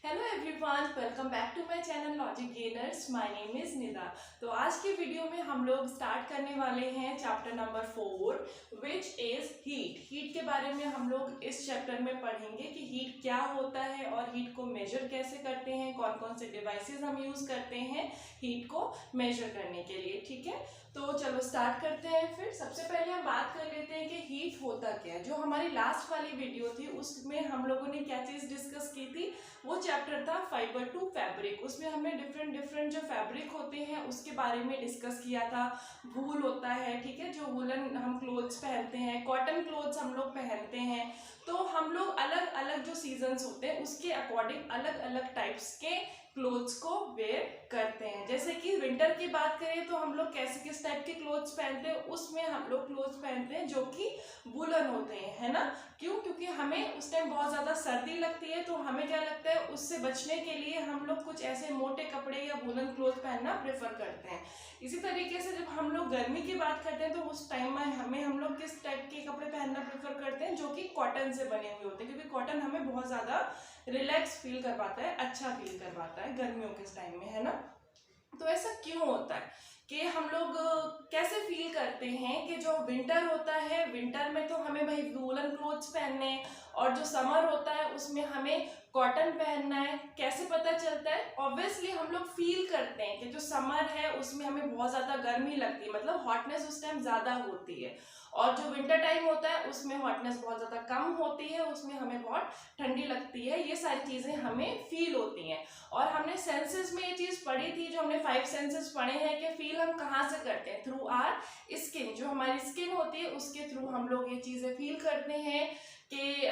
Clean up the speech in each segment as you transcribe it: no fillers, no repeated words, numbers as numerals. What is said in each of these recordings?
Hello everyone, welcome back to my channel logic gainers. My name is Nida. तो आज की video में हम लोग स्टार्ट करने वाले हैं chapter number 4 which is heat. Heat के बारे में हम लोग इस चैप्टर में पढ़ेंगे कि हीट क्या होता है और हीट को मेजर कैसे करते हैं, कौन कौन से डिवाइसेस हम यूज करते हैं हीट को मेजर करने के लिए। ठीक है, तो चलो स्टार्ट करते हैं। फिर सबसे पहले हम बात कर लेते हैं कि हीट होता क्या है। जो हमारी लास्ट वाली वीडियो थी उसमें हम लोगों ने क्या चीज डिस्कस की थी, वो चैप्टर था फाइबर टू फैब्रिक। उसमें हमने डिफरेंट डिफरेंट जो फैब्रिक होते हैं उसके बारे में डिस्कस किया था। वूल होता है, ठीक है, जो वूलन हम क्लोथ्स पहनते हैं, कॉटन क्लोथ्स हम लोग पहनते हैं। तो हम लोग अलग अलग जो सीजन्स होते हैं उसके अकॉर्डिंग अलग अलग टाइप्स के क्लोथ्स को वेयर करते हैं। जैसे कि विंटर की बात करें तो हम लोग कैसे किस टाइप के क्लोथ्स पहनते हैं, उसमें हम लोग क्लोथ्स पहनते हैं जो कि वूलन होते हैं, है ना। क्यों? क्योंकि हमें उस टाइम बहुत ज़्यादा सर्दी लगती है, तो हमें क्या लगता है उससे बचने के लिए हम लोग कुछ ऐसे मोटे कपड़े या वूलन क्लोथ पहनना प्रेफर करते हैं। इसी तरीके से जब हम लोग गर्मी की बात करते हैं तो उस टाइम में हम लोग किस टाइप के कपड़े पहनना प्रेफर करते हैं, जो कि कॉटन से बने हुए होते हैं, क्योंकि कॉटन हमें बहुत ज़्यादा रिलैक्स फील करवाता है, अच्छा फील करवाता है गर्मियों के टाइम में, है ना। तो ऐसा क्यों होता है कि हम लोग कैसे फील करते हैं कि जो विंटर होता है, विंटर में तो हमें भाई वूलन क्लोथ्स पहनने हैं, और जो समर होता है उसमें हमें कॉटन पहनना है। कैसे पता चलता है? ऑब्वियसली हम लोग फील करते हैं कि जो समर है उसमें हमें बहुत ज़्यादा गर्मी लगती है, मतलब हॉटनेस उस टाइम ज़्यादा होती है, और जो विंटर टाइम होता है उसमें हॉटनेस बहुत ज़्यादा कम होती है, उसमें हमें बहुत ठंडी लगती है। ये सारी चीज़ें हमें फील होती हैं। और हमने सेंसेस में ये चीज़ पढ़ी थी, जो हमने 5 सेंसेस पढ़े हैं कि फील हम कहाँ से करते हैं, थ्रू आर स्किन। जो हमारी स्किन होती है उसके थ्रू हम लोग ये चीज़ें फील करते हैं कि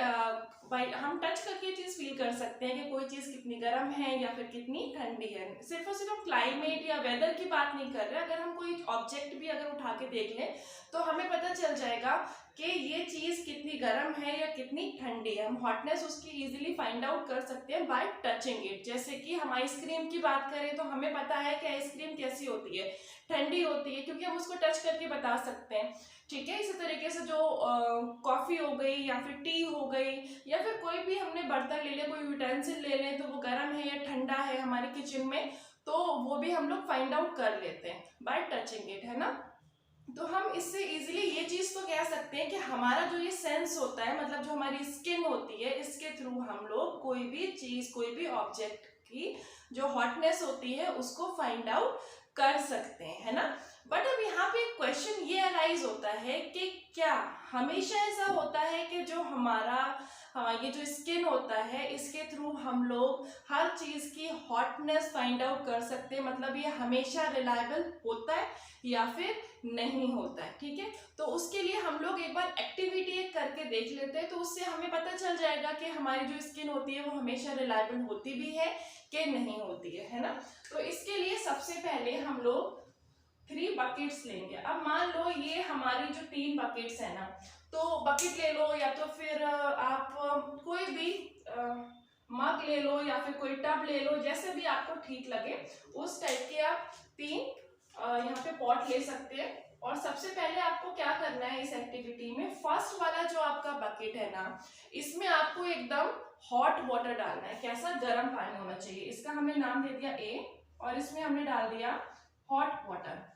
भाई हम टच करके ये चीज़ फील कर सकते हैं कि कोई चीज़ कितनी गर्म है या फिर कितनी ठंडी है। सिर्फ और सिर्फ क्लाइमेट या वेदर की बात नहीं कर रहे, अगर हम कोई ऑब्जेक्ट भी अगर उठा के देख लें तो हमें पता चल जाएगा कि ये चीज़ कितनी गर्म है या कितनी ठंडी है। हम हॉटनेस उसकी इजीली फाइंड आउट कर सकते हैं बाय टचिंग इट। जैसे कि हम आइसक्रीम की बात करें तो हमें पता है कि आइसक्रीम कैसी होती है, ठंडी होती है, क्योंकि हम उसको टच करके बता सकते हैं। ठीक है, इसी तरीके से जो कॉफ़ी हो गई या फिर टी हो गई या फिर कोई भी हमने बर्तन ले लिया, कोई यूटेंसिल ले लें, तो वो गर्म है या ठंडा है हमारे किचन में, तो वो भी हम लोग फाइंड आउट कर लेते हैं बाय टचिंग इट, है ना। तो हम इससे इजीली ये चीज तो कह सकते हैं कि हमारा जो ये सेंस होता है, मतलब जो हमारी स्किन होती है, इसके थ्रू हम लोग कोई भी चीज, कोई भी ऑब्जेक्ट की जो हॉटनेस होती है उसको फाइंड आउट कर सकते हैं, है ना। बट अब यहाँ पे एक क्वेश्चन ये अराइज होता है कि क्या हमेशा ऐसा होता है कि जो ये जो स्किन होता है इसके थ्रू हम लोग हर चीज की हॉटनेस फाइंड आउट कर सकते हैं, मतलब ये हमेशा रिलायबल होता है या फिर नहीं होता है। ठीक है, तो उसके लिए हम लोग एक बार एक्टिविटी एक करके देख लेते हैं, तो उससे हमें पता चल जाएगा कि हमारी जो स्किन होती है वो हमेशा रिलायबल होती भी है कि नहीं होती है ना। तो इसके लिए सबसे पहले हम लोग 3 बकेट्स लेंगे। अब मान लो ये हमारी जो 3 बकेट्स है ना, तो बकेट ले लो या तो फिर आप कोई भी मग ले लो या फिर कोई टब ले लो, जैसे भी आपको ठीक लगे उस टाइप के आप 3 यहाँ पे पॉट ले सकते हैं। और सबसे पहले आपको क्या करना है इस एक्टिविटी में, फर्स्ट वाला जो आपका बकेट है ना, इसमें आपको एकदम हॉट वाटर डालना है। कैसा? गर्म पानी होना चाहिए। इसका हमने नाम दे दिया ए, और इसमें हमने डाल दिया हॉट वाटर।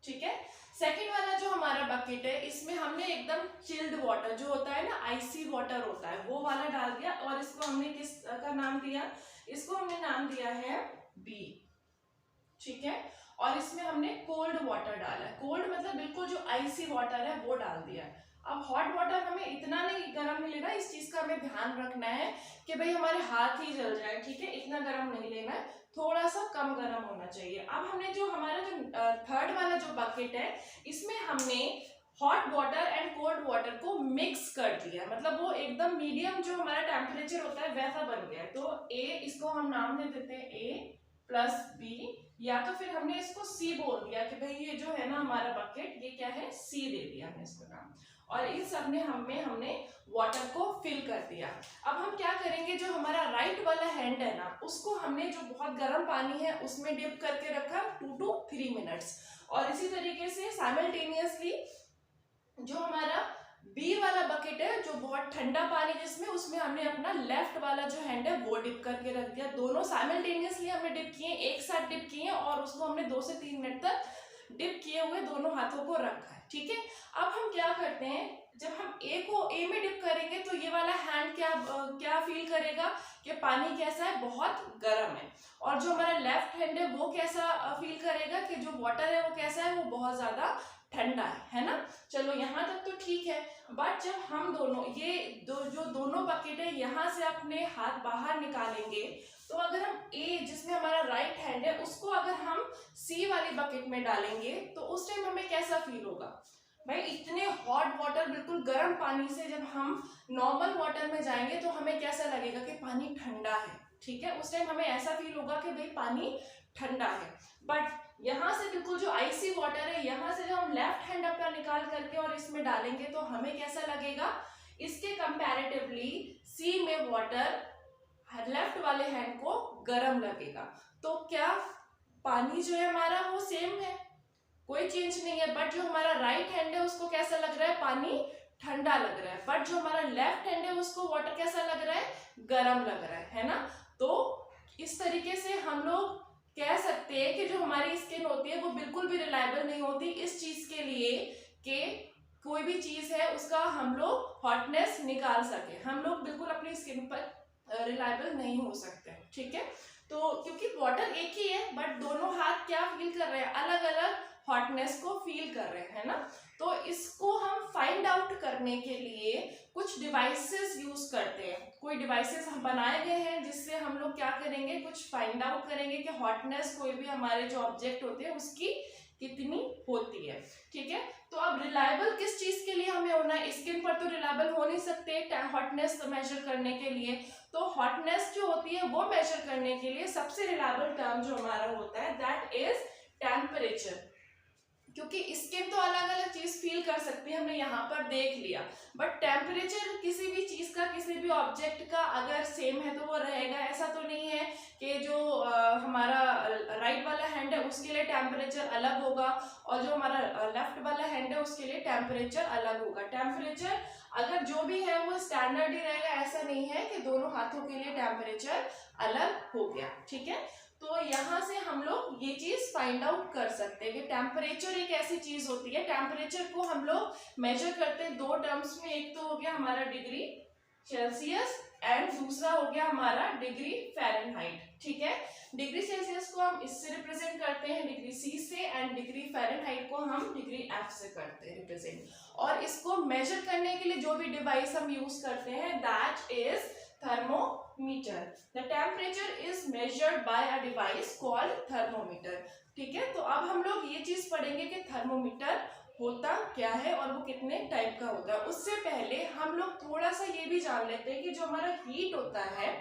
ठीक है, सेकेंड वाला जो हमारा बकेट है इसमें हमने एकदम चिल्ड वाटर, जो होता है ना आइसी वाटर होता है, वो वाला डाल दिया। और इसको हमने किस का नाम दिया? इसको हमने नाम दिया है बी। ठीक है, और इसमें हमने कोल्ड वाटर डाला है। कोल्ड मतलब बिल्कुल जो आइसी वाटर है वो डाल दिया है। अब हॉट वाटर हमें इतना नहीं गर्म नहीं लेना, इस चीज का हमें ध्यान रखना है कि भाई हमारे हाथ ही जल जाए। ठीक है, इतना गर्म नहीं लेना है, थोड़ा सा कम गर्म होना चाहिए। अब हमने जो हमारा जो थर्ड वाला जो बकेट है इसमें हमने hot water and cold water को मिक्स कर दिया, मतलब वो एकदम मीडियम जो हमारा टेम्परेचर होता है वैसा बन गया है। तो ए, इसको हम नाम दे देते हैं ए प्लस बी, या तो फिर हमने इसको सी बोल दिया कि भाई ये जो है ना हमारा बकेट, ये क्या है, सी दे दिया हमने इसका नाम। और इन सब ने हमने वाटर को फिल कर दिया। अब हम क्या करेंगे, जो हमारा राइट वाला हैंड है ना, उसको हमने जो बहुत गर्म पानी है उसमें डिप करके रखा 2 to 3 मिनट्स। और इसी तरीके से साइमल्टेनियसली जो हमारा बी वाला बकेट है, जो बहुत ठंडा पानी जिसमें, उसमें हमने अपना लेफ्ट वाला जो हैंड है वो डिप करके रख दिया। दोनों साइमल्टेनियसली हमने डिप किए, एक साथ डिप किए और उसको हमने 2 से 3 मिनट तक डिप किए हुए दोनों हाथों को रखा है। ठीक है, अब हम क्या करते हैं, जब हम ए में डिप करेंगे तो ये वाला हैंड क्या फील करेगा कि पानी कैसा है, बहुत गर्म है। और जो हमारा लेफ्ट हैंड है वो कैसा फील करेगा कि जो वाटर है वो कैसा है, वो बहुत ज्यादा ठंडा है ना। चलो यहाँ तक तो ठीक है, बट जब हम दोनों जो दोनों बकेट है यहाँ से अपने हाथ बाहर निकालेंगे, तो अगर हम ए जिसमें हमारा राइट हैंड है उसको अगर हम सी वाली बकेट में डालेंगे तो उस टाइम हमें कैसा फील होगा भाई। इतने हॉट वाटर, बिल्कुल गर्म पानी से जब हम नॉर्मल वाटर में जाएंगे तो हमें कैसा लगेगा कि पानी ठंडा है। ठीक है, उस टाइम हमें ऐसा फील होगा कि भाई पानी ठंडा है। बट यहाँ से बिल्कुल जो आइसी वाटर है, यहाँ से जब हम लेफ्ट हैंड अपना निकाल करके और इसमें डालेंगे तो हमें कैसा लगेगा, इसके कंपैरेटिवली सी में वाटर लेफ्ट वाले हैंड को गर्म लगेगा। तो क्या पानी जो है हमारा वो सेम है, कोई चेंज नहीं है। बट जो हमारा राइट हैंड है उसको कैसा लग रहा है, पानी ठंडा लग रहा है। बट जो हमारा लेफ्ट हैंड है उसको वाटर कैसा लग रहा है, गर्म लग रहा है ना। तो इस तरीके से हम लोग कह सकते हैं कि जो हमारी स्किन होती है वो बिल्कुल भी रिलायबल नहीं होती इस चीज के लिए कि कोई भी चीज है उसका हम लोग हॉटनेस निकाल सके। हम लोग बिल्कुल अपनी स्किन पर रिलायबल नहीं हो सकते। ठीक है, तो क्योंकि वाटर एक ही है बट दोनों हाथ क्या फील कर रहे हैं, अलग अलग हॉटनेस को फील कर रहे हैं ना। तो इसको हम फाइंड आउट करने के लिए कुछ डिवाइसेस यूज करते हैं। कोई डिवाइसेस हम बनाए गए हैं जिससे हम लोग क्या करेंगे, कुछ फाइंड आउट करेंगे कि हॉटनेस कोई भी हमारे जो ऑब्जेक्ट होते हैं उसकी कितनी होती है। ठीक है, तो अब रिलायबल किस चीज के लिए हमें होना है, स्किन पर तो रिलायबल हो नहीं सकते हॉटनेस मेजर करने के लिए। तो हॉटनेस जो होती है वो मेजर करने के लिए सबसे रिलायबल टर्म जो हमारा होता है दैट इज टेम्परेचर। क्योंकि स्किन तो अलग अलग चीज फील कर सकती है, हमने यहाँ पर देख लिया, बट टेम्परेचर किसी भी चीज का, किसी भी ऑब्जेक्ट का अगर सेम है तो वो रहेगा। ऐसा तो नहीं है कि जो हमारा राइट वाला हैंड है उसके लिए टेम्परेचर अलग होगा और जो हमारा लेफ्ट वाला हैंड है उसके लिए टेम्परेचर अलग होगा। टेम्परेचर अगर जो भी है वो स्टैंडर्ड ही रहेगा, ऐसा नहीं है कि दोनों हाथों के लिए टेम्परेचर अलग हो गया। ठीक है, तो यहाँ से हम लोग ये चीज फाइंड आउट कर सकते हैं कि टेम्परेचर एक ऐसी चीज होती है। टेम्परेचर को हम लोग मेजर करते हैं दो टर्म्स में, एक तो हो गया हमारा डिग्री सेल्सियस एंड दूसरा हो गया हमारा डिग्री फ़ारेनहाइट। ठीक है, डिग्री सेल्सियस को हम इससे रिप्रेजेंट करते हैं डिग्री सी से, एंड डिग्री फ़ारेनहाइट को हम डिग्री एफ से करते हैं रिप्रेजेंट। और इसको मेजर करने के लिए जो भी डिवाइस हम यूज करते हैं that is thermometer. The temperature is measured by a device called thermometer. ठीक है, तो अब हम लोग ये चीज पढ़ेंगे कि थर्मोमीटर होता क्या है और वो कितने टाइप का होता है। उससे पहले हम लोग थोड़ा सा ये भी जान लेते हैं कि जो हमारा हीट होता है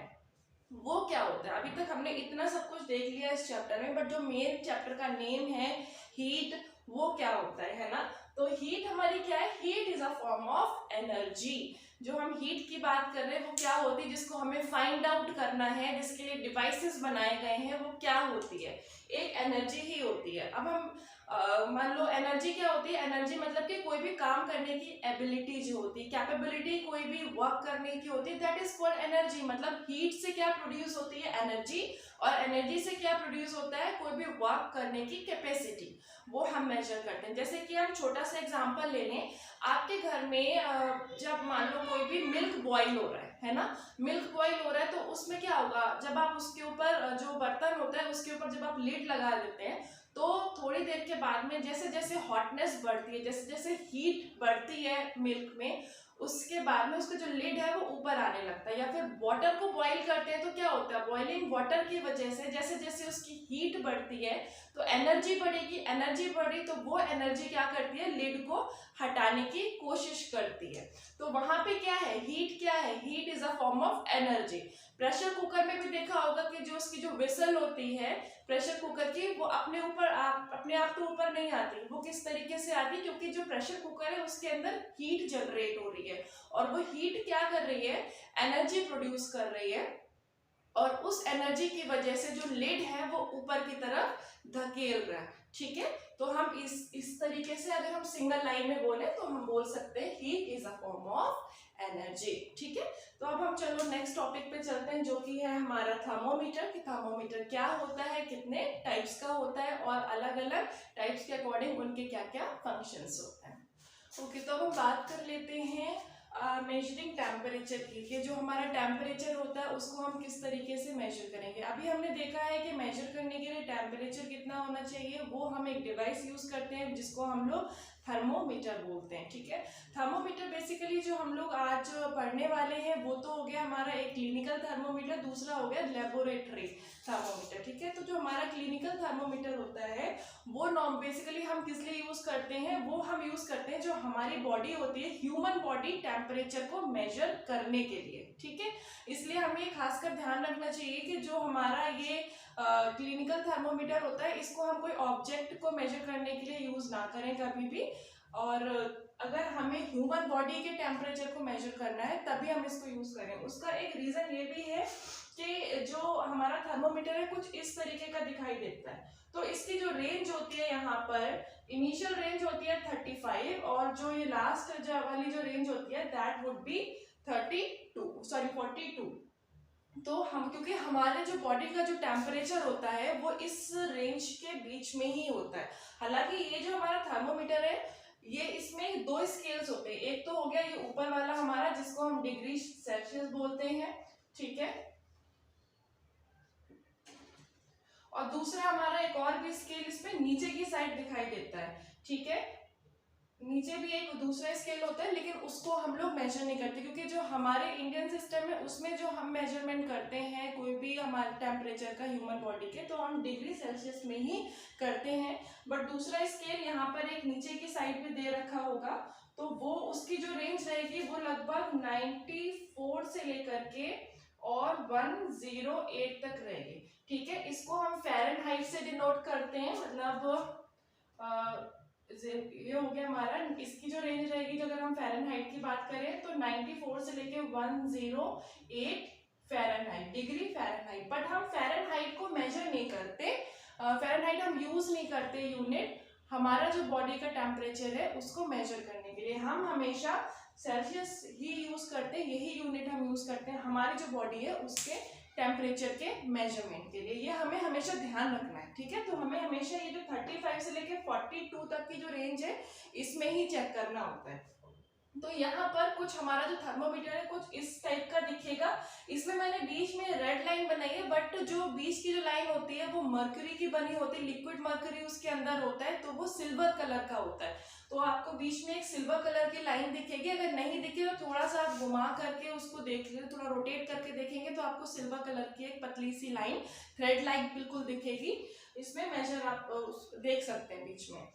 वो क्या होता है। अभी तक हमने इतना सब कुछ देख लिया इस चैप्टर में, बट जो मेन चैप्टर का नेम है हीट, वो क्या होता है ना। तो हीट हमारी क्या है, heat is a form of energy. जो हम हीट की बात कर रहे हैं वो क्या होती है, जिसको हमें फाइंड आउट करना है, जिसके लिए डिवाइसेस बनाए गए हैं, वो क्या होती है, एक एनर्जी ही होती है। अब हम मान लो एनर्जी क्या होती है, एनर्जी मतलब कि कोई भी काम करने की एबिलिटी जो होती है, कैपेबिलिटी कोई भी वर्क करने की होती है, दैट इज कॉल्ड एनर्जी। मतलब हीट से क्या प्रोड्यूस होती है, एनर्जी, और एनर्जी से क्या प्रोड्यूस होता है, कोई भी वर्क करने की कैपेसिटी, वो हम मेजर करते हैं। जैसे कि हम छोटा सा एग्जांपल ले लें, आपके घर में जब मान लो कोई भी मिल्क बॉईल हो रहा है ना, मिल्क बॉईल हो रहा है, तो उसमें क्या होगा, जब आप उसके ऊपर जो बर्तन होता है उसके ऊपर जब आप लिड लगा देते हैं तो थोड़ी देर के बाद में जैसे जैसे हॉटनेस बढ़ती है, जैसे जैसे हीट बढ़ती है मिल्क में, उसके बाद में उसका जो लिड है वो ऊपर आने लगता है। या फिर वाटर को बॉईल करते हैं तो क्या होता है, बॉइलिंग वाटर की वजह से जैसे जैसे उसकी हीट बढ़ती है तो एनर्जी बढ़ेगी, एनर्जी बढ़ी तो वो एनर्जी क्या करती है, लिड को हटाने की कोशिश करती है। तो वहां पे क्या है, हीट क्या है, heat is a form of energy. Pressure cooker में भी देखा होगा कि जो उसकी जो विसल होती है प्रेशर कुकर की, वो अपने आप तो ऊपर नहीं आती, वो किस तरीके से आती है, क्योंकि जो प्रेशर कुकर है उसके अंदर हीट जनरेट हो रही है और वो हीट क्या कर रही है, एनर्जी प्रोड्यूस कर रही है, और उस एनर्जी की वजह से जो लिड है वो ऊपर की तरफ धकेल रहा है। ठीक है, तो हम इस तरीके से अगर हम सिंगल लाइन में बोले तो हम बोल सकते हैं heat is a form of energy. ठीक है, तो अब हम चलो नेक्स्ट टॉपिक टॉपिक पे चलते हैं जो कि है हमारा थर्मोमीटर। कि थर्मोमीटर क्या होता है, कितने टाइप्स का होता है और अलग अलग टाइप्स के अकॉर्डिंग उनके क्या क्या फंक्शंस होते हैं। ओके, तो अब हम बात कर लेते हैं मेजरिंग टेम्परेचर की, कि जो हमारा टेम्परेचर होता है उसको हम किस तरीके से मेजर करेंगे। अभी हमने देखा है कि मेजर करने के लिए टेम्परेचर कितना होना चाहिए, वो हम एक डिवाइस यूज करते हैं जिसको हम लोग थर्मोमीटर बोलते हैं। ठीक है, थर्मोमीटर बेसिकली जो हम लोग आज पढ़ने वाले हैं वो तो हो गया हमारा एक क्लिनिकल थर्मोमीटर, दूसरा हो गया लेबोरेटरी थर्मोमीटर। ठीक है, तो जो हमारा क्लिनिकल थर्मोमीटर होता है वो बेसिकली हम किस लिए यूज करते हैं, वो हम यूज करते हैं जो हमारी बॉडी होती है, ह्यूमन बॉडी टेम्परेचर को मेजर करने के लिए। ठीक है, इसलिए हमें ये खासकर ध्यान रखना चाहिए कि जो हमारा ये क्लिनिकल थर्मोमीटर होता है इसको हम कोई ऑब्जेक्ट को मेजर करने के लिए यूज ना करें कभी भी। और अगर हमें ह्यूमन बॉडी के टेम्परेचर को मेजर करना है तभी हम इसको यूज करें। उसका एक रीजन ये भी है कि जो हमारा थर्मोमीटर है कुछ इस तरीके का दिखाई देता है। तो इसकी जो रेंज होती है, यहाँ पर इनिशियल रेंज होती है 35 और जो ये लास्ट वाली जो रेंज होती है दैट वुड बी 42। तो हम, क्योंकि हमारे जो बॉडी का जो टेम्परेचर होता है वो इस रेंज के बीच में ही होता है। हालांकि ये जो हमारा थर्मोमीटर है ये, इसमें दो स्केल्स होते हैं। एक तो हो गया ये ऊपर वाला हमारा जिसको हम डिग्री सेल्सियस बोलते हैं। ठीक है, और दूसरा हमारा एक और भी स्केल इसमें नीचे की साइड दिखाई देता है। ठीक है, नीचे भी एक दूसरा स्केल होता है लेकिन उसको हम लोग मेजर नहीं करते, क्योंकि जो हमारे इंडियन सिस्टम है उसमें जो हम मेजरमेंट करते हैं कोई भी हमारे टेम्परेचर का ह्यूमन बॉडी के, तो हम डिग्री सेल्सियस में ही करते हैं। बट दूसरा स्केल यहाँ पर एक नीचे की साइड पे दे रखा होगा, तो वो उसकी जो रेंज रहेगी वो लगभग 94 से लेकर के और 108 तक रहेगी। ठीक है, इसको हम फ़ारेनहाइट से डिनोट करते हैं, मतलब ये हो गया हमारा, इसकी जो रेंज रहेगी, जो अगर हम फ़ारेनहाइट की बात करें तो 94 से लेके 108 फ़ारेनहाइट, डिग्री फ़ारेनहाइट। बट हम फ़ारेनहाइट को मेजर नहीं करते, फ़ारेनहाइट हम यूज नहीं करते यूनिट। हमारा जो बॉडी का टेम्परेचर है उसको मेजर करने के लिए हम हमेशा सेल्सियस ही यूज करते हैं, यही यूनिट हम यूज करते हैं हमारी जो बॉडी है उसके टेम्परेचर के मेजरमेंट के लिए। ये हमें हमेशा ध्यान रखना है। ठीक है, तो हमें हमेशा ये जो 35 से लेके 42 तक की जो रेंज है इसमें ही चेक करना होता है। तो यहाँ पर कुछ हमारा जो थर्मोमीटर है कुछ इस टाइप का दिखेगा। इसमें मैंने बीच में रेड लाइन बनाई है, बट जो बीच की जो लाइन होती है वो मर्क्यूरी की बनी होती है, लिक्विड मर्क्यूरी उसके अंदर होता है, तो वो सिल्वर कलर का होता है। तो आपको बीच में एक सिल्वर कलर की लाइन दिखेगी। अगर नहीं दिखे तो थोड़ा सा आप घुमा करके उसको देख ले, थोड़ा रोटेट करके देखेंगे तो आपको सिल्वर कलर की एक पतली सी लाइन, थ्रेड लाइन बिल्कुल दिखेगी। इसमें मेजर आप देख सकते हैं बीच में।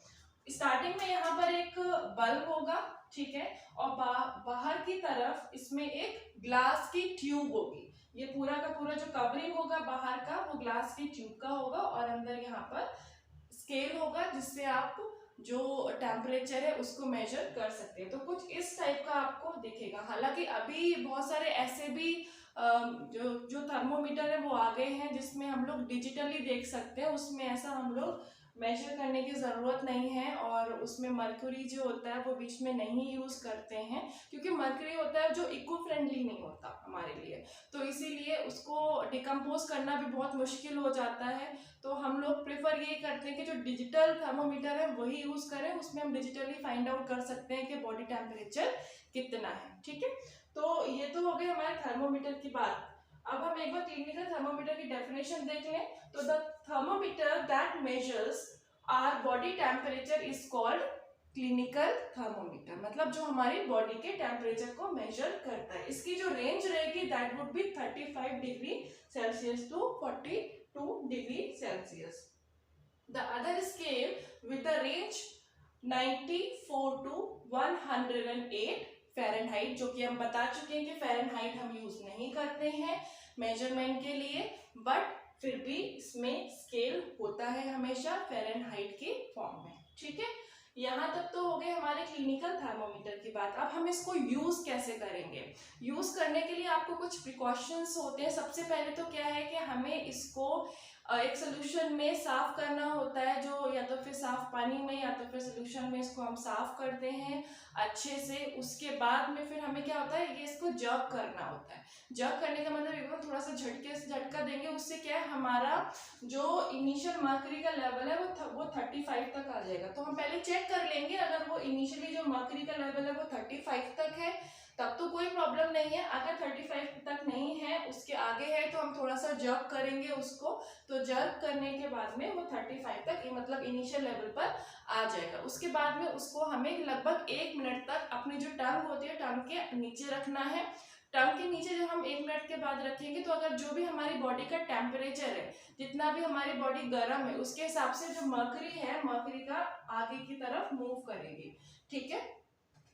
स्टार्टिंग में यहाँ पर एक बल्ब होगा, ठीक है, और बाहर की तरफ इसमें एक ग्लास की ट्यूब होगी। ये पूरा का पूरा जो कवरिंग होगा बाहर का वो ग्लास की ट्यूब का होगा, और अंदर यहाँ पर स्केल होगा जिससे आप जो टेम्परेचर है उसको मेजर कर सकते हैं। तो कुछ इस टाइप का आपको दिखेगा। हालांकि अभी बहुत सारे ऐसे भी जो थर्मोमीटर है वो आ गए हैं जिसमें हम लोग डिजिटली देख सकते हैं, उसमें ऐसा हम लोग मेजर करने की ज़रूरत नहीं है, और उसमें मर्क्यूरी जो होता है वो बीच में नहीं यूज़ करते हैं, क्योंकि मर्क्यूरी होता है जो इको फ्रेंडली नहीं होता हमारे लिए, तो इसीलिए उसको डिकम्पोज करना भी बहुत मुश्किल हो जाता है। तो हम लोग प्रेफर ये करते हैं कि जो डिजिटल थर्मोमीटर है वही यूज़ करें, उसमें हम डिजिटली फाइंड आउट कर सकते हैं कि बॉडी टेम्परेचर कितना है। ठीक है, तो ये तो हो गई हमारे थर्मोमीटर की बात। अब हम एक बार क्लिनिकल थर्मोमीटर की डेफिनेशन देख लें। तो the thermometer that measures our body temperature is called clinical thermometer, मतलब जो हमारी बॉडी के टेम्परेचर को मेजर करता है। इसकी जो रेंज रहेगी that would be 35 degree Celsius to 42 degree Celsius. The other scale with the range 94 to 108 Fahrenheit, जो कि हम बता चुके हैं कि फ़ारेनहाइट हम यूज नहीं करते हैं मेजरमेंट के लिए, बट फिर भी इसमें स्केल होता है हमेशा फ़ारेनहाइट के फॉर्म में। ठीक है, यहाँ तक तो हो गए हमारे क्लिनिकल थर्मोमीटर की बात। अब हम इसको यूज कैसे करेंगे। यूज करने के लिए आपको कुछ प्रिकॉशंस होते हैं। सबसे पहले तो क्या है कि हमें इसको एक सोल्यूशन में साफ करना होता है, जो या तो फिर साफ पानी में या तो फिर सोल्यूशन में इसको हम साफ करते हैं अच्छे से। उसके बाद में फिर हमें क्या होता है, ये इसको जग करना होता है। जग करने का मतलब एकदम थोड़ा सा झटके से झटका देंगे, उससे क्या है हमारा जो इनिशियल मर्करी का लेवल है वो 35 तक आ जाएगा। तो हम पहले चेक कर लेंगे, अगर वो इनिशियली जो मर्करी का लेवल है वो 35 तक है तब तो कोई प्रॉब्लम नहीं है। अगर 35 तक नहीं है, उसके आगे है, तो हम थोड़ा सा जग करेंगे उसको। तो जग करने के बाद में वो 35 तक मतलब इनिशियल लेवल पर आ जाएगा। उसके बाद में उसको हमें लगभग 1 मिनट तक अपनी जो टंग होती है टंग के नीचे रखना है। टंग के नीचे जब हम 1 मिनट के बाद रखेंगे तो अगर जो भी हमारी बॉडी का टेम्परेचर है, जितना भी हमारी बॉडी गर्म है, उसके हिसाब से जो मर्करी है, मर्करी का आगे की तरफ मूव करेगी। ठीक है,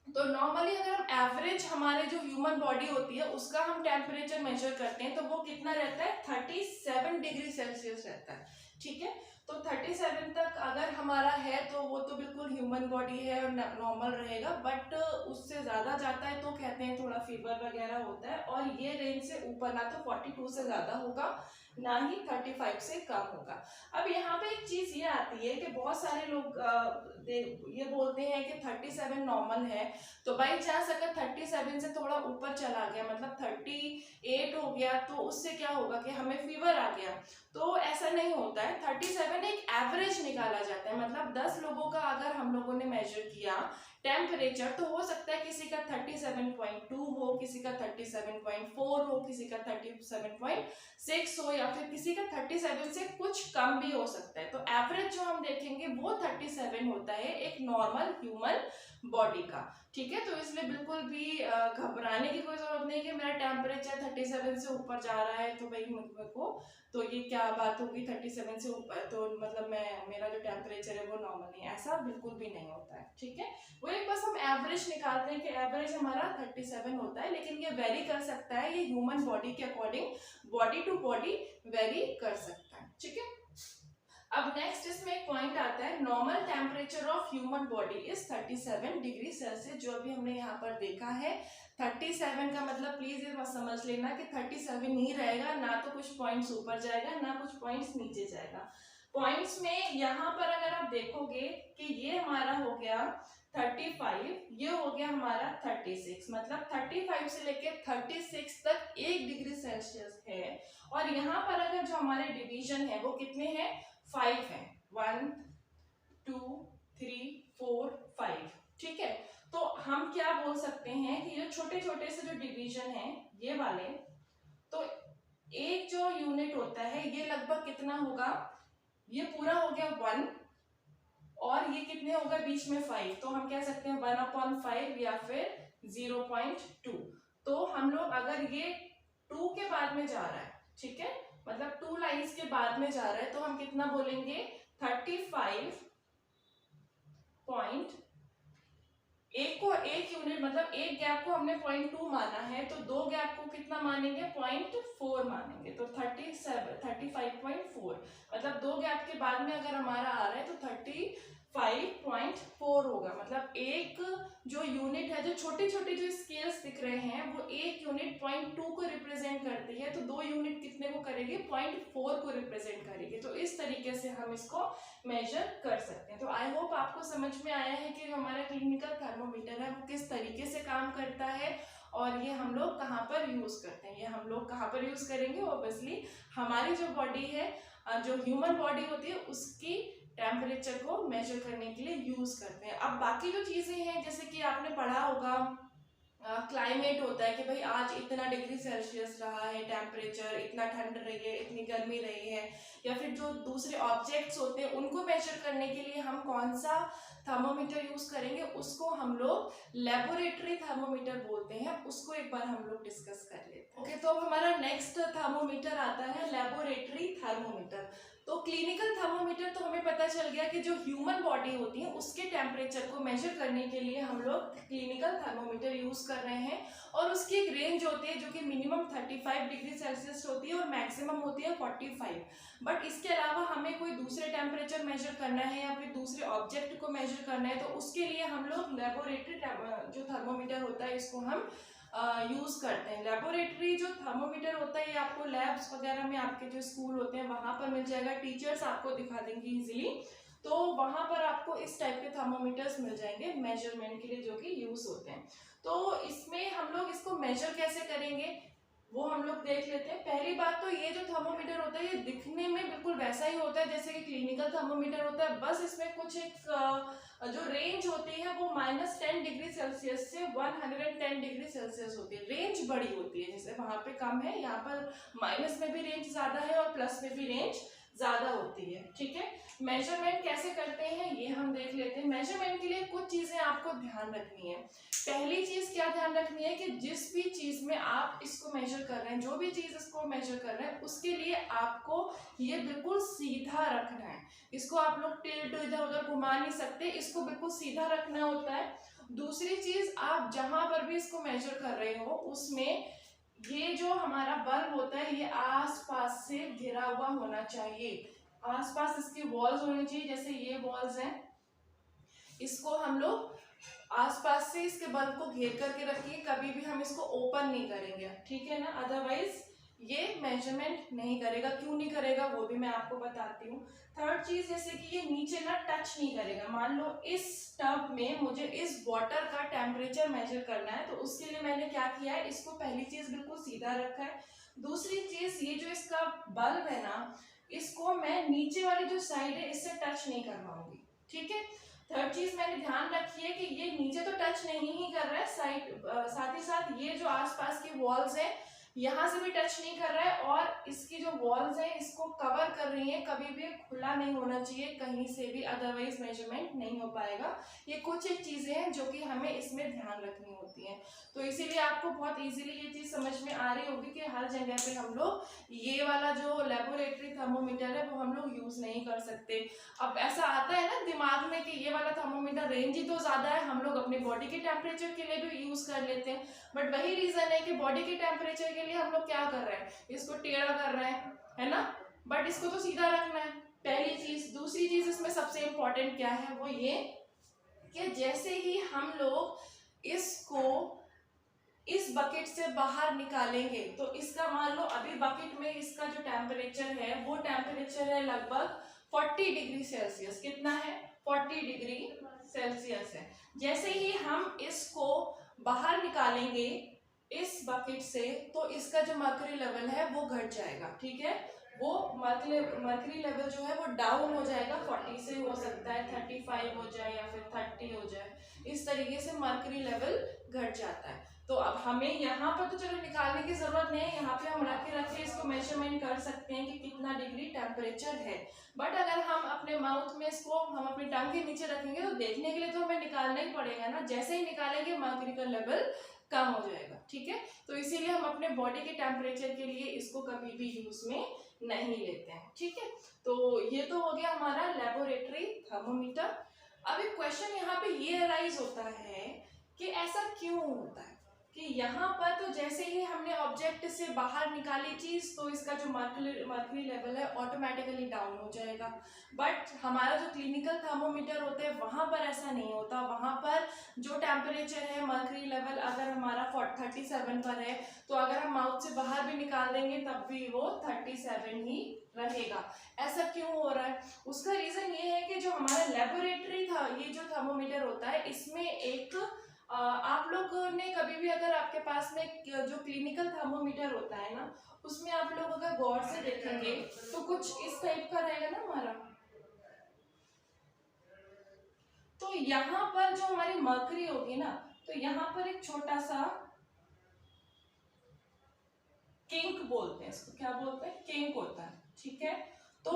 तो नॉर्मली अगर हम एवरेज हमारे जो ह्यूमन बॉडी होती है उसका हम टेम्परेचर मेजर करते हैं तो वो कितना रहता है, 37 डिग्री सेल्सियस रहता है। ठीक है, तो 37 तक अगर हमारा है तो वो तो बिल्कुल ह्यूमन बॉडी है और नॉर्मल रहेगा। बट उससे ज़्यादा जाता है तो कहते हैं थोड़ा फीवर वगैरह होता है। और ये रेंज से ऊपर ना तो 42 से ज़्यादा होगा, ना ही 35 से कम होगा। अब यहाँ पे एक चीज़ ये आती है कि बहुत सारे लोग ये बोलते हैं कि 37 नॉर्मल है। तो बाई चांस अगर 37 से थोड़ा ऊपर चला गया, मतलब 38 हो गया, तो उससे क्या होगा कि हमें फीवर आ गया। तो ऐसा नहीं होता है। 37 एक एवरेज निकाला जाता है, मतलब 10 लोगों का अगर हम लोगों ने मेजर किया टेम्परेचर, तो हो सकता है किसी का 37.2 हो, किसी का 37.4 हो, किसी का 37.6 हो, या फिर किसी का 37 से कुछ कम भी हो सकता है। तो एवरेज जो हम देखेंगे वो 37 होता है एक नॉर्मल ह्यूमन बॉडी का। ठीक है, तो इसलिए बिल्कुल भी घबराने की कोई जरूरत नहीं कि मेरा टेम्परेचर 37 से ऊपर जा रहा है तो भाई मेरे को तो ये क्या बात होगी 37 से ऊपर, तो मतलब मेरा जो टेम्परेचर है वो नॉर्मल नहीं है, ऐसा बिल्कुल भी नहीं होता है। ठीक है, वो एक बस हम एवरेज निकालते हैं कि एवरेज हमारा 37 होता है, लेकिन ये वेरी कर सकता है, ये ह्यूमन बॉडी के according body to body vary कर सकता है। ठीक है, अब नेक्स्ट इसमें एक पॉइंट आता है, normal temperature of human body is 37 degree Celsius. जो अभी हमने यहाँ पर देखा है 37 का मतलब प्लीज ये मत समझ लेना कि 37 ही रहेगा, ना तो कुछ पॉइंट्स ऊपर जाएगा ना कुछ पॉइंट्स नीचे जाएगा। पॉइंट्स में यहाँ पर अगर आप देखोगे कि ये हमारा हो गया 35, ये हो गया हमारा 36, मतलब 35 से लेके 36 तक 1 डिग्री सेल्सियस है। और यहाँ पर अगर जो हमारे डिवीजन है वो कितने हैं, 5 है, 1 2 3 4 5। ठीक है, तो हम क्या बोल सकते हैं कि ये छोटे छोटे से जो डिवीजन है ये वाले, तो एक जो यूनिट होता है ये लगभग कितना होगा, ये पूरा हो गया 1 और ये कितने होगा बीच में 5, तो हम कह सकते हैं 1/5 या फिर 0.2। तो हम लोग अगर ये 2 के बाद में जा रहा है, ठीक है, मतलब 2 लाइंस के बाद में जा रहा है, तो हम कितना बोलेंगे 35 पॉइंट, एक को एक यूनिट मतलब एक गैप को हमने 0.2 माना है, तो दो गैप को कितना मानेंगे 0.4 मानेंगे। तो 35.4 मतलब दो गैप के बाद में अगर हमारा आ रहा है तो 35.4 होगा। मतलब एक जो यूनिट है, जो छोटे छोटे जो स्केल्स दिख रहे हैं वो एक यूनिट 0.2 को रिप्रेजेंट करती है, तो दो यूनिट कितने को करेगी 0.4 को रिप्रेजेंट करेगी। तो इस तरीके से हम इसको मेजर कर सकते हैं। तो आई होप आपको समझ में आया है कि हमारा क्लिनिकल थर्मोमीटर है वो किस तरीके से काम करता है और ये हम लोग कहाँ पर यूज करते हैं। ये हम लोग कहाँ पर यूज करेंगे, ऑब्वियसली हमारी जो बॉडी है, जो ह्यूमन बॉडी होती है उसकी टेम्परेचर को मेजर करने के लिए यूज करते हैं। अब बाकी जो चीजें हैं, जैसे कि आपने पढ़ा होगा क्लाइमेट होता है कि भाई आज इतना डिग्री सेल्सियस रहा है टेम्परेचर, इतना ठंड रही है, इतनी गर्मी रही है, या फिर जो दूसरे ऑब्जेक्ट्स होते हैं उनको मेजर करने के लिए हम कौन सा थर्मोमीटर यूज करेंगे, उसको हम लोग लेबोरेटरी थर्मोमीटर बोलते हैं। उसको एक बार हम लोग डिस्कस कर लेते हैं। ओके, तो अब हमारा नेक्स्ट थर्मोमीटर आता है लेबोरेटरी थर्मोमीटर। तो क्लिनिकल थर्मोमीटर तो हमें पता चल गया कि जो ह्यूमन बॉडी होती है उसके टेम्परेचर को मेजर करने के लिए हम लोग क्लिनिकल थर्मोमीटर यूज कर रहे हैं, और उसकी एक रेंज होती है जो कि मिनिमम 35 डिग्री सेल्सियस होती है और मैक्सिमम होती है 45। बट इसके अलावा हमें कोई दूसरे टेम्परेचर मेजर करना है या फिर दूसरे ऑब्जेक्ट को मेजर करना है, तो उसके लिए हम लोग लेबोरेटरी जो थर्मोमीटर होता है इसको हम यूज़ करते हैं। लेबोरेटरी जो थर्मोमीटर होता है ये आपको लैब्स वगैरह में आपके जो स्कूल होते हैं वहाँ पर मिल जाएगा, टीचर्स आपको दिखा देंगे इजीली, तो वहाँ पर आपको इस टाइप के थर्मोमीटर्स मिल जाएंगे मेजरमेंट के लिए जो कि यूज़ होते हैं। तो इसमें हम लोग इसको मेजर कैसे करेंगे वो हम लोग देख लेते हैं। पहली बात तो ये जो थर्मोमीटर होता है ये दिखने में बिल्कुल वैसा ही होता है जैसे कि क्लिनिकल थर्मोमीटर होता है, बस इसमें कुछ एक जो रेंज होती है वो -10 डिग्री सेल्सियस से 110 डिग्री सेल्सियस होती है। रेंज बड़ी होती है, जैसे वहां पे कम है, यहाँ पर माइनस में भी रेंज ज्यादा है और प्लस में भी रेंज ज्यादा होती है। ठीक है, मेजरमेंट कैसे करते हैं ये हम देख लेते हैं। मेजरमेंट के लिए कुछ चीजें आपको ध्यान रखनी है। पहली चीज क्या ध्यान रखनी है कि जिस भी चीज में आप इसको मेजर कर रहे हैं, जो भी चीज इसको मेजर कर रहे हैं, उसके लिए आपको ये बिल्कुल सीधा रखना है। इसको आप लोग टिल्ट इधर उधर घुमा नहीं सकते, इसको बिल्कुल सीधा रखना होता है। दूसरी चीज, आप जहां पर भी इसको मेजर कर रहे हो उसमें ये जो हमारा बल्ब होता है ये आसपास से घिरा हुआ होना चाहिए। आसपास इसकी वॉल्स होनी चाहिए, जैसे ये वॉल्स हैं, इसको हम लोग आसपास से इसके बल्ब को घेर करके रखिए, कभी भी हम इसको ओपन नहीं करेंगे, ठीक है ना, अदरवाइज ये मेजरमेंट नहीं करेगा। क्यों नहीं करेगा वो भी मैं आपको बताती हूँ। थर्ड चीज, जैसे कि ये नीचे ना टच नहीं करेगा। मान लो इस टब में मुझे इस वाटर का टेम्परेचर मेजर करना है, तो उसके लिए मैंने क्या किया है, इसको पहली चीज बिल्कुल सीधा रखा है। दूसरी चीज, ये जो इसका बल्ब है ना, इसको मैं नीचे वाली जो साइड है इससे टच नहीं करवाऊंगी, ठीक है। थर्ड चीज मैंने ध्यान रखी है कि ये नीचे तो टच नहीं ही कर रहा है, साथ ही साथ ये जो आसपास की वॉल्स है यहाँ से भी टच नहीं कर रहा है, और इसकी जो वॉल्स है इसको कवर कर रही है, कभी भी खुला नहीं होना चाहिए कहीं से भी, अदरवाइज मेजरमेंट नहीं हो पाएगा। ये कुछ एक चीजें हैं जो कि हमें इसमें ध्यान रखनी होती हैं। तो इसीलिए आपको बहुत इजीली ये चीज समझ में आ रही होगी कि हर जगह पे हम लोग ये वाला जो लेबोरेटरी थर्मोमीटर है वो हम लोग यूज नहीं कर सकते। अब ऐसा आता है ना दिमाग में कि ये वाला थर्मोमीटर रेंज ही तो ज्यादा है, हम लोग अपनी बॉडी के टेम्परेचर के लिए भी यूज कर लेते हैं, बट वही रीजन है कि बॉडी के टेम्परेचर के लिए हम लोग क्या कर रहे हैं, इसको टेढ़ा कर रहे हैं, है ना, बट इसको तो सीधा रखना है, पहली चीज। दूसरी चीज इसमें सबसे इंपॉर्टेंट क्या है, वो ये कि जैसे ही हम लोग इसको इस बकेट से बाहर निकालेंगे, तो इसका मान लो अभी बकेट में इसका जो टेम्परेचर है वो टेम्परेचर है लगभग 40 डिग्री सेल्सियस। कितना है, 40 डिग्री सेल्सियस है। जैसे ही हम इसको बाहर निकालेंगे इस बकेट से, तो इसका जो मर्करी लेवल है वो घट जाएगा, ठीक है। वो मर्करी लेवल जो है वो डाउन हो जाएगा, 40 से हो सकता है 35 हो जाए या फिर 30 हो जाए, इस तरीके से मर्करी लेवल घट जाता है। तो अब हमें यहाँ पर तो चलो निकालने की जरूरत नहीं है, यहाँ पे हम रख के इसको मेजरमेंट कर सकते हैं कि कितना डिग्री टेम्परेचर है। बट अगर हम अपने माउथ में इसको हम अपनी टंग के नीचे रखेंगे तो देखने के लिए तो हमें निकालना ही पड़ेगा ना, जैसे ही निकालेंगे मर्करी का लेवल कम हो जाएगा, ठीक है। तो इसीलिए हम अपने बॉडी के टेम्परेचर के लिए इसको कभी भी यूज में नहीं लेते हैं, ठीक है। तो ये तो हो गया हमारा लेबोरेटरी थर्मोमीटर। अब एक क्वेश्चन यहाँ पे ये अराइज होता है कि ऐसा क्यों होता है कि यहाँ पर तो जैसे ही हमने ऑब्जेक्ट से बाहर निकाली चीज तो इसका जो मर्करी लेवल है ऑटोमेटिकली डाउन हो जाएगा, बट हमारा जो क्लिनिकल थर्मोमीटर होता है वहां पर ऐसा नहीं होता। वहां पर जो टेम्परेचर है मर्करी लेवल अगर हमारा 37 पर है, तो अगर हम माउथ से बाहर भी निकाल देंगे तब भी वो 37 ही रहेगा। ऐसा क्यों हो रहा है, उसका रीजन ये है कि जो हमारा लेबोरेटरी था, ये जो थर्मोमीटर होता है, इसमें एक आप लोगों ने कभी भी अगर आपके पास में जो क्लिनिकल थर्मोमीटर होता है ना, उसमें आप लोग अगर गौर से देखेंगे तो कुछ इस टाइप का रहेगा ना हमारा। तो यहाँ पर जो हमारी मर्करी होगी ना, तो यहाँ पर एक छोटा सा किंक बोलते हैं इसको, क्या बोलते हैं, किंक होता है, ठीक है। तो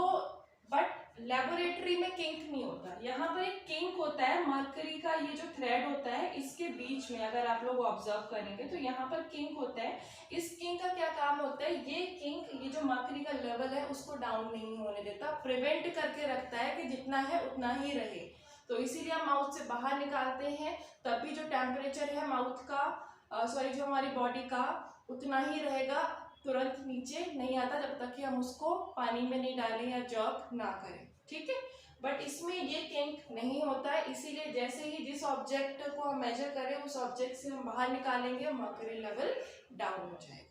बट लेबोरेटरी में किंक नहीं होता, यहाँ पर एक किंक होता है, मर्करी का ये जो थ्रेड होता है इसके बीच में अगर आप लोग ऑब्जर्व करेंगे तो यहाँ पर किंक होता है। इस किंक का क्या काम होता है, ये किंक ये जो मर्करी का लेवल है उसको डाउन नहीं होने देता, प्रिवेंट करके रखता है कि जितना है उतना ही रहे। तो इसीलिए हम माउथ से बाहर निकालते हैं तब भी जो टेम्परेचर है माउथ का जो हमारी बॉडी का उतना ही रहेगा, तुरंत नीचे नहीं आता जब तक कि हम उसको पानी में नहीं डालें या जॉग ना करें, ठीक है। बट इसमें ये किंक नहीं होता है, इसीलिए जैसे ही जिस ऑब्जेक्ट को हम मेजर करें उस ऑब्जेक्ट से हम बाहर निकालेंगे मर्क्यूरी लेवल डाउन हो जाएगा।